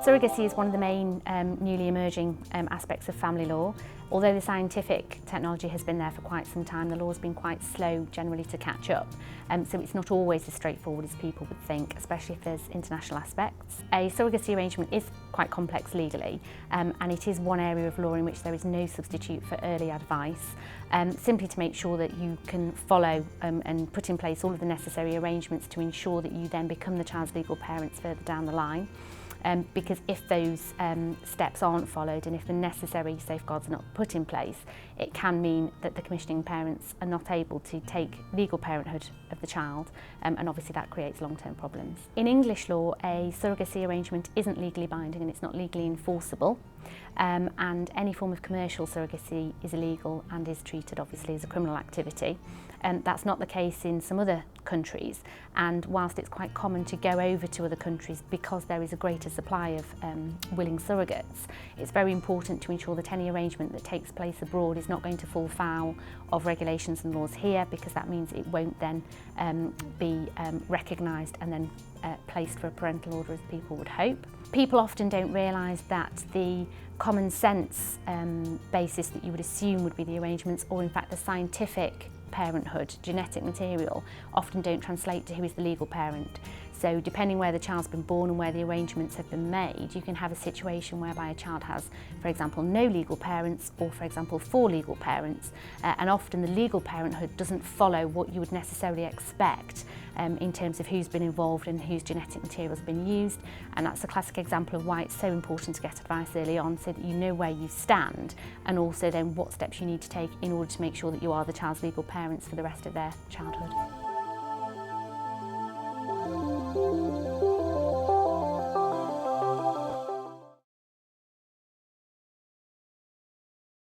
Surrogacy is one of the main newly emerging aspects of family law. Although the scientific technology has been there for quite some time, the law has been quite slow generally to catch up. So it's not always as straightforward as people would think, especially if there's international aspects. A surrogacy arrangement is quite complex legally, and it is one area of law in which there is no substitute for early advice, simply to make sure that you can follow and put in place all of the necessary arrangements to ensure that you then become the child's legal parents further down the line. Because if those steps aren't followed and if the necessary safeguards are not put in place, it can mean that the commissioning parents are not able to take legal parenthood of the child, and obviously that creates long-term problems. In English law, a surrogacy arrangement isn't legally binding and it's not legally enforceable, and any form of commercial surrogacy is illegal and is treated obviously as a criminal activity. That's not the case in some other countries, and whilst it's quite common to go over to other countries because there is a greater supply of willing surrogates, it's very important to ensure that any arrangement that takes place abroad is not going to fall foul of regulations and laws here, because that means it won't then be recognised and then placed for a parental order as people would hope. People often don't realise that the common sense basis that you would assume would be the arrangements, or in fact the scientific parenthood, genetic material, often don't translate to who is the legal parent. So depending where the child's been born and where the arrangements have been made, you can have a situation whereby a child has, for example, no legal parents, or for example 4 legal parents, and often the legal parenthood doesn't follow what you would necessarily expect in terms of who's been involved and whose genetic material has been used. And that's a classic example of why it's so important to get advice early on, so that you know where you stand and also then what steps you need to take in order to make sure that you are the child's legal parents for the rest of their childhood.